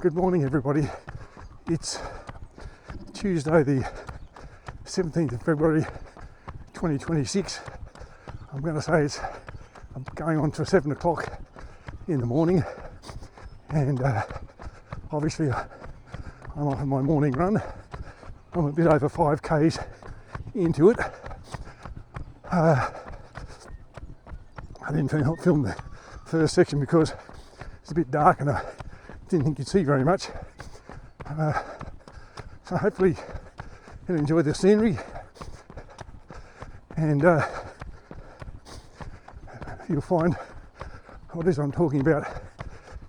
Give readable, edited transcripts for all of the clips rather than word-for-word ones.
Good morning, everybody. It's Tuesday, the 17th of February 2026. I'm going to say I'm going on to 7 o'clock in the morning, and obviously I'm off on my morning run. I'm a bit over 5k's into it. I didn't film the first section because it's a bit dark and I didn't think you'd see very much. So hopefully you'll enjoy the scenery, and you'll find what it is I'm talking about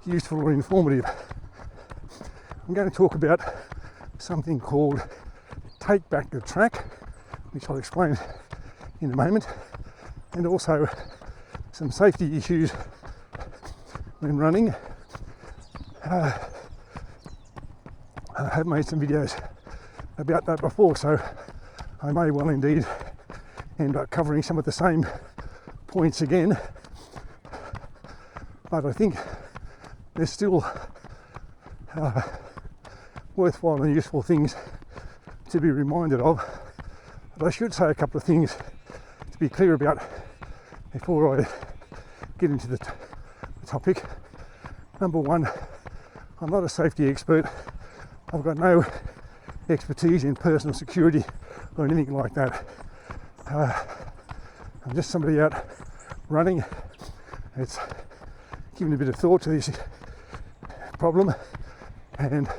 useful or informative. I'm going to talk about something called Take Back the Track, which I'll explain in a moment, and also some safety issues when running. I have made some videos about that before, so I may well indeed end up covering some of the same points again, but I think there's still worthwhile and useful things to be reminded of. But I should say a couple of things to be clear about before I get into the topic. Number one, I'm not a safety expert. I've got no expertise in personal security or anything like that. I'm just somebody out running. It's given a bit of thought to this problem, and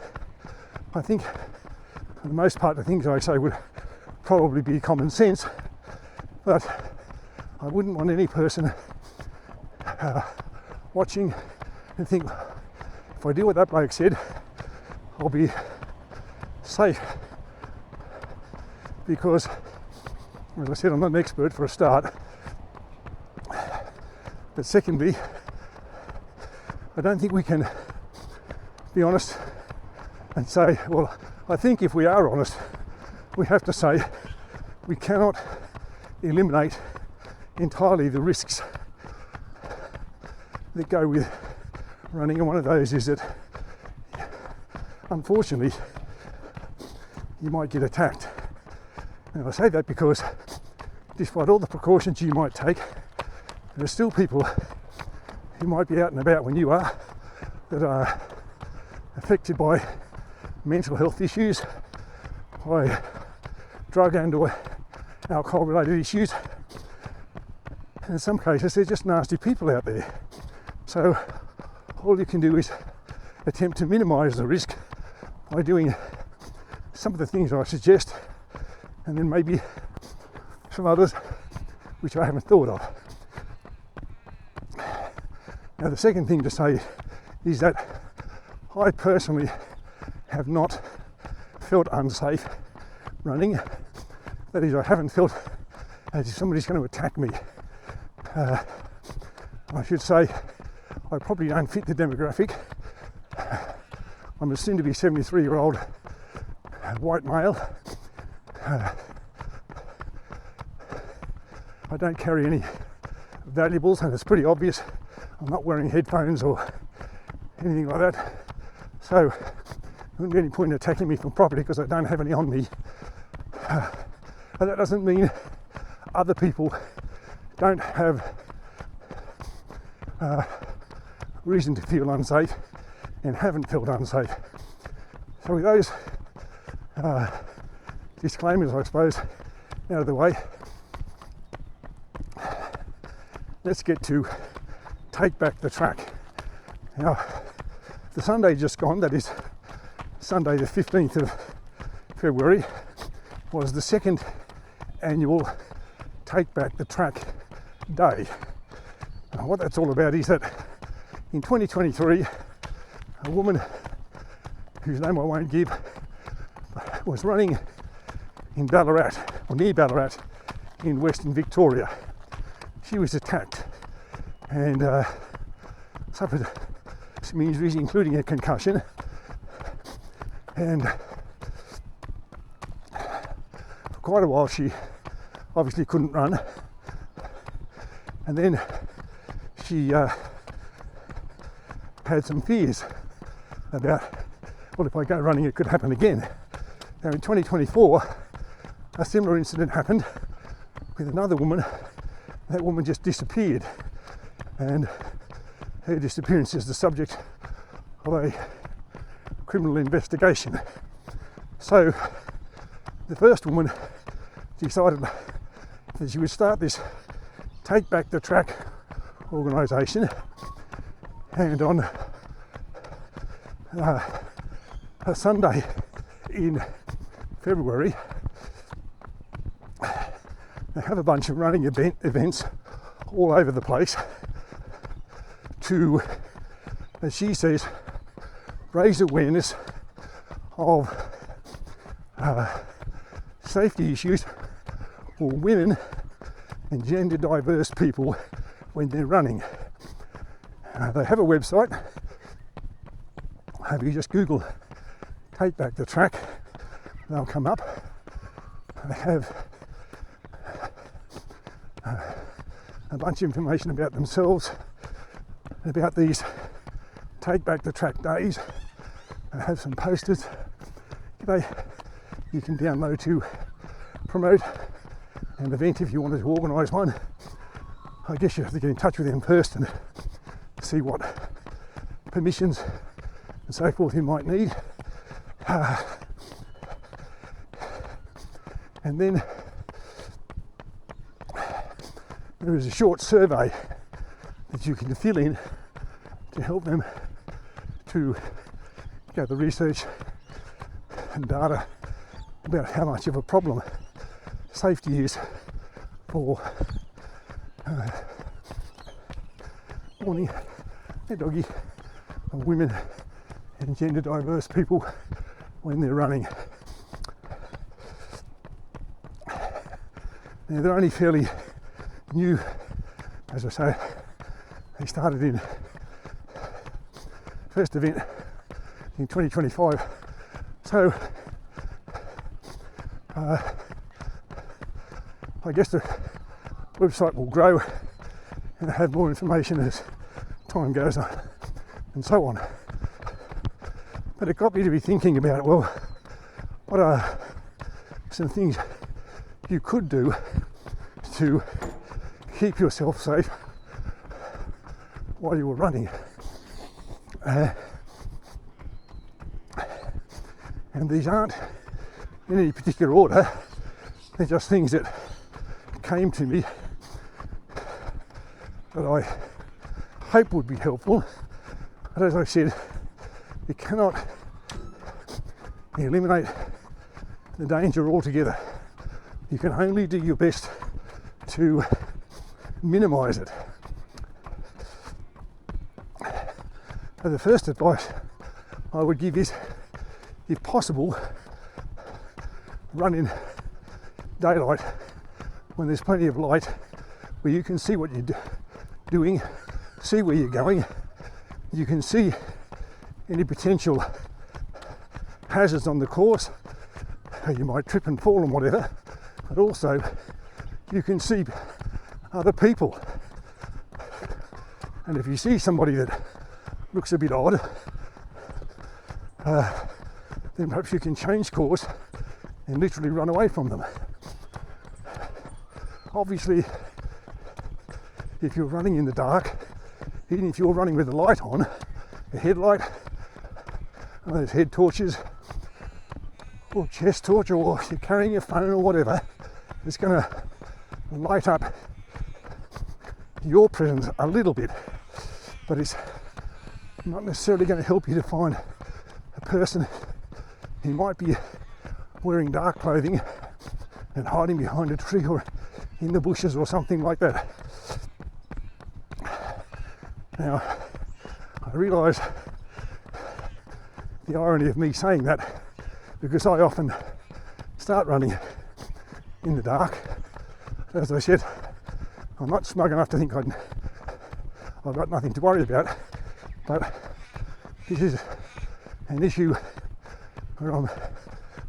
I think for the most part the things I say would probably be common sense, but I wouldn't want any person watching and think, if I do what that bloke said, I'll be safe. Because, as I said, I'm not an expert for a start. But secondly, I don't think we can be honest and say, well, I think if we are honest, we have to say we cannot eliminate entirely the risks that go with running, and one of those is that unfortunately you might get attacked. And I say that because despite all the precautions you might take, there are still people who might be out and about when you are that are affected by mental health issues, by drug and or alcohol related issues, and in some cases they're just nasty people out there. So all you can do is attempt to minimise the risk by doing some of the things I suggest, and then maybe some others which I haven't thought of. Now, the second thing to say is that I personally have not felt unsafe running. That is, I haven't felt as if somebody's going to attack me. I should say I probably don't fit the demographic. I'm a soon-to-be 73-year-old white male. I don't carry any valuables, and it's pretty obvious I'm not wearing headphones or anything like that. So there wouldn't be any point in attacking me from property because I don't have any on me. But that doesn't mean other people don't have reason to feel unsafe and haven't felt unsafe. So with those disclaimers, I suppose, out of the way, let's get to Take Back the Track. Now, the Sunday just gone, that is Sunday the 15th of February, was the second annual Take Back the Track Day. Now, what that's all about is that in 2023, a woman whose name I won't give was running in Ballarat, or near Ballarat, in Western Victoria. She was attacked and suffered some injuries, including a concussion, and for quite a while she obviously couldn't run, and then she had some fears about well, if I go running, it could happen again. Now in 2024, a similar incident happened with another woman. That woman just disappeared, and her disappearance is the subject of a criminal investigation. So the first woman decided that she would start this Take Back the Track organisation, and on a Sunday in February they have a bunch of running events all over the place to, as she says, raise awareness of safety issues for women and gender diverse people when they're running. They have a website. If you just Google Take Back the Track, they'll come up. They have a bunch of information about themselves, about these Take Back the Track days. They have some posters you can download to promote an event if you wanted to organise one. I guess you have to get in touch with them first and see what permissions and so forth you might need. And then there is a short survey that you can fill in to help them to gather research and data about how much of a problem safety is for morning, hey doggy, women and gender diverse people when they're running. Now they're only fairly new, as I say. They started in first event in 2025, so I guess the website will grow and have more information as time goes on and so on. But it got me to be thinking about, well, what are some things you could do to keep yourself safe while you were running? And these aren't in any particular order, they're just things that came to me that I hope would be helpful. But as I said, you cannot eliminate the danger altogether. You can only do your best to minimise it. So the first advice I would give is, if possible, run in daylight when there's plenty of light, where you can see what you're doing, see where you're going. You can see any potential hazards on the course. You might trip and fall and whatever, but also you can see other people. And if you see somebody that looks a bit odd, then perhaps you can change course and literally run away from them. Obviously, if you're running in the dark, even if you're running with the light on, a headlight, those head torches, or chest torch, or you're carrying a phone or whatever, it's going to light up your presence a little bit, but it's not necessarily going to help you to find a person who might be wearing dark clothing and hiding behind a tree or in the bushes or something like that. Now, I realise the irony of me saying that, because I often start running in the dark. As I said, I'm not smug enough to think I've got nothing to worry about, but this is an issue where I'm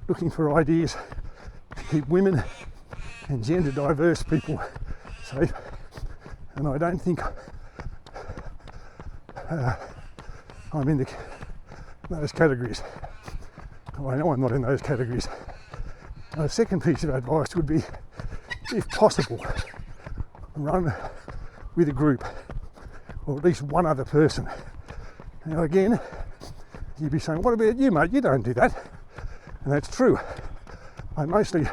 looking for ideas to keep women and gender diverse people safe, and I don't think I'm in those categories. Well, I know I'm not in those categories. The second piece of advice would be, if possible, run with a group, or at least one other person. Now again, you'd be saying, what about you, mate? You don't do that. And that's true. I mostly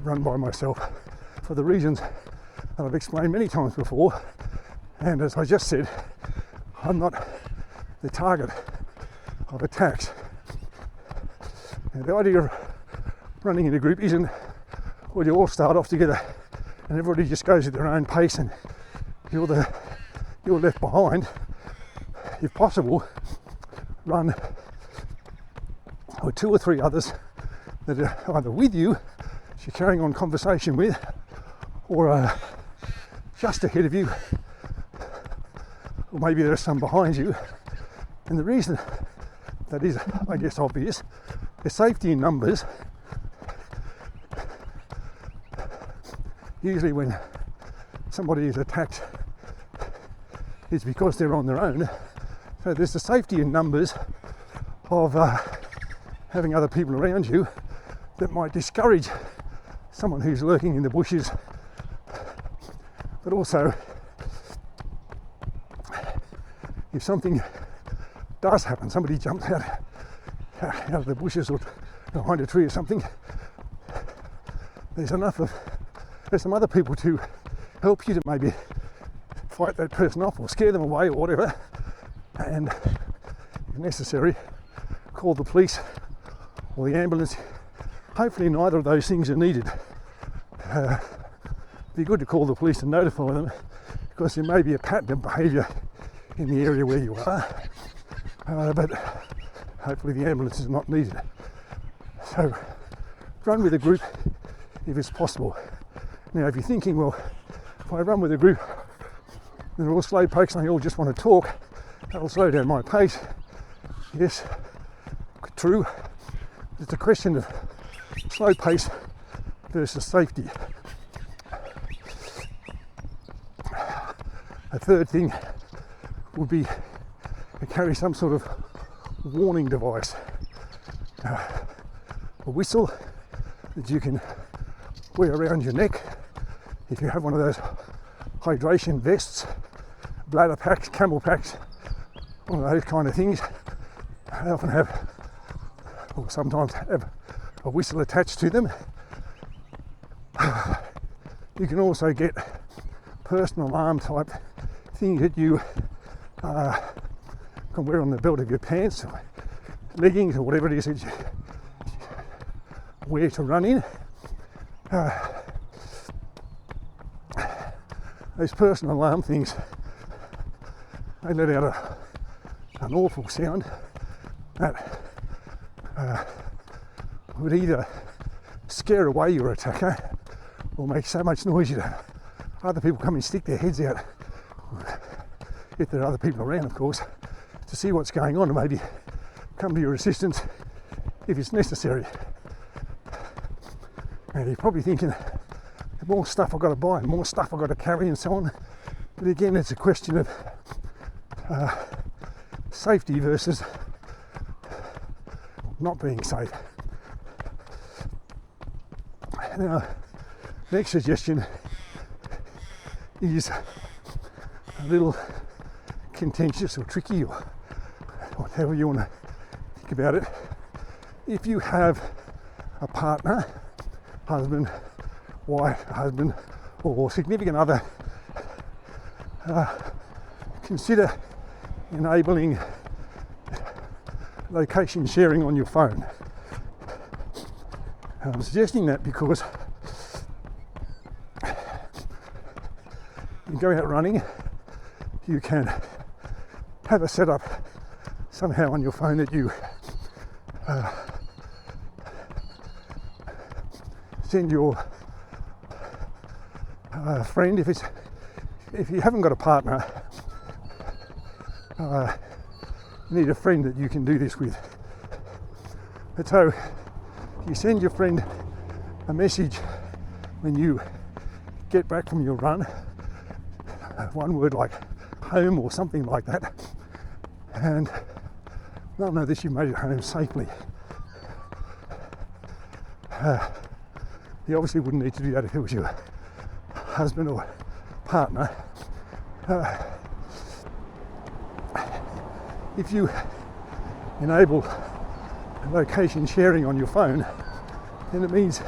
run by myself for the reasons that I've explained many times before. And as I just said, I'm not the target of attacks. And the idea of running in a group isn't, well, you all start off together and everybody just goes at their own pace and you're left behind. If possible, run with 2 or 3 others that are either with you, you're carrying on conversation with, or just ahead of you, or maybe there's some behind you. And the reason that is, I guess, obvious, the safety in numbers. Usually when somebody is attacked, it's because they're on their own. So there's the safety in numbers of having other people around you that might discourage someone who's lurking in the bushes. But also, if something does happen, somebody jumps out of the bushes or behind a tree or something, there's some other people to help you to maybe fight that person off or scare them away or whatever, and if necessary, call the police or the ambulance. Hopefully neither of those things are needed. It'd be good to call the police and notify them, because there may be a pattern of behaviour in the area where you are, but hopefully the ambulance is not needed. So run with a group if it's possible. Now if you're thinking, well, if I run with a group and they're all slow paced and they all just want to talk, that'll slow down my pace. Yes, true. It's a question of slow pace versus safety. A third thing would be to carry some sort of warning device. A whistle that you can wear around your neck if you have one of those hydration vests, bladder packs, camel packs, one of those kind of things. They often have, or sometimes have, a whistle attached to them. You can also get personal alarm type things that you can wear on the belt of your pants or leggings or whatever it is that you wear to run in. Those personal alarm things, they let out an awful sound that would either scare away your attacker or make so much noise that other people come and stick their heads out, if there are other people around, of course, to see what's going on and maybe come to your assistance if it's necessary. And you're probably thinking, the more stuff I've got to buy, the more stuff I've got to carry and so on. But again, it's a question of safety versus not being safe. Now, next suggestion is a little contentious or tricky, or whatever you want to think about it. If you have a partner, husband, wife, husband, or significant other, consider enabling location sharing on your phone. I'm suggesting that because you go out running, you can have a setup somehow on your phone that you send your friend, if you haven't got a partner, you need a friend that you can do this with. And so you send your friend a message when you get back from your run, one word like home or something like that, and they'll know that you made it home safely. You obviously wouldn't need to do that if it was your husband or partner. If you enable location sharing on your phone, then it means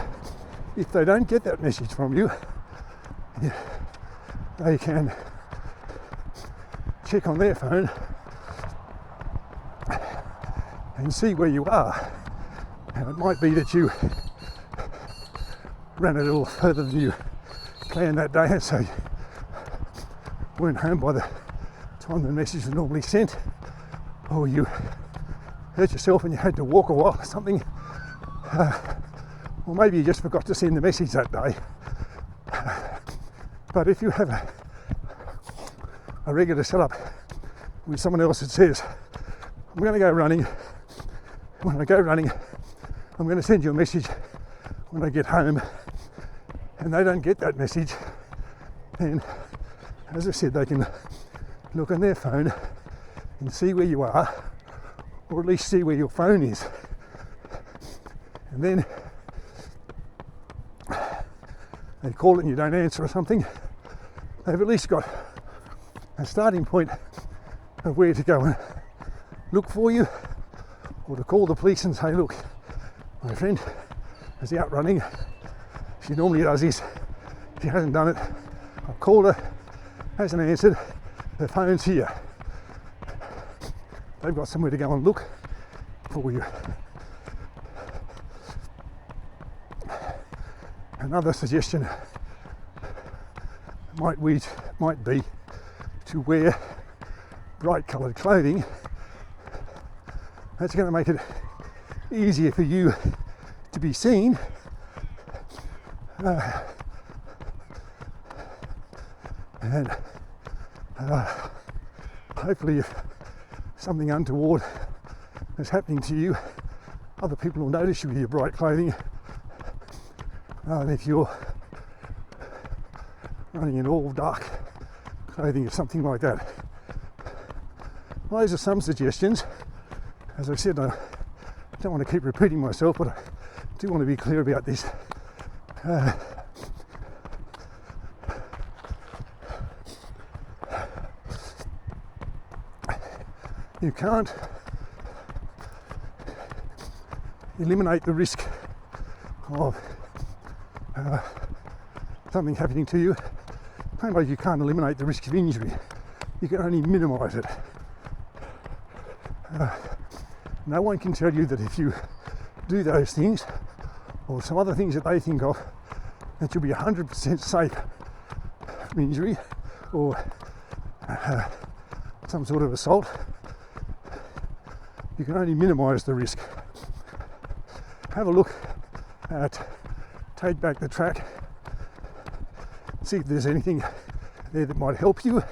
if they don't get that message from you, they can check on their phone and see where you are. Now, it might be that you ran a little further than you planned that day, so you weren't home by the time the message was normally sent, or you hurt yourself and you had to walk a while or something, or maybe you just forgot to send the message that day. But if you have a regular setup with someone else that says, I'm going to go running, when I go running, I'm going to send you a message when I get home, and they don't get that message, then, as I said, they can look on their phone and see where you are, or at least see where your phone is. And then they call it and you don't answer or something, they've at least got a starting point of where to go and look for you, or to call the police and say, look, my friend is out running. She normally does this. She hasn't done it. I've called her, hasn't answered. Her phone's here. They've got somewhere to go and look for you. Another suggestion might be to wear bright coloured clothing. That's going to make it easier for you to be seen. And hopefully if something untoward is happening to you, other people will notice you with your bright clothing. And if you're running in all dark clothing or something like that. Well, those are some suggestions. As I said, I don't want to keep repeating myself, but I do want to be clear about this. You can't eliminate the risk of something happening to you. Same way you can't eliminate the risk of injury. You can only minimise it. No one can tell you that if you do those things, or some other things that they think of, that you'll be 100% safe from injury or some sort of assault. You can only minimise the risk. Have a look at Take Back the Track. See if there's anything there that might help you.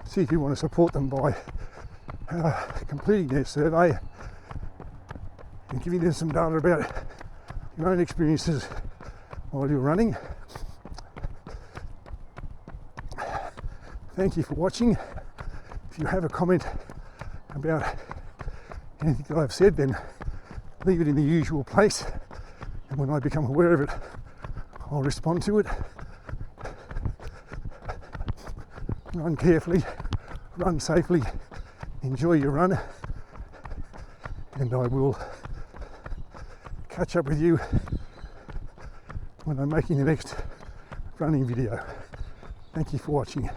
See if you want to support them by completing their survey and giving them some data about your own experiences while you're running. Thank you for watching. If you have a comment about anything that I've said, then leave it in the usual place, and when I become aware of it, I'll respond to it. Run carefully, run safely, enjoy your run, and I will catch up with you when I'm making the next running video. Thank you for watching.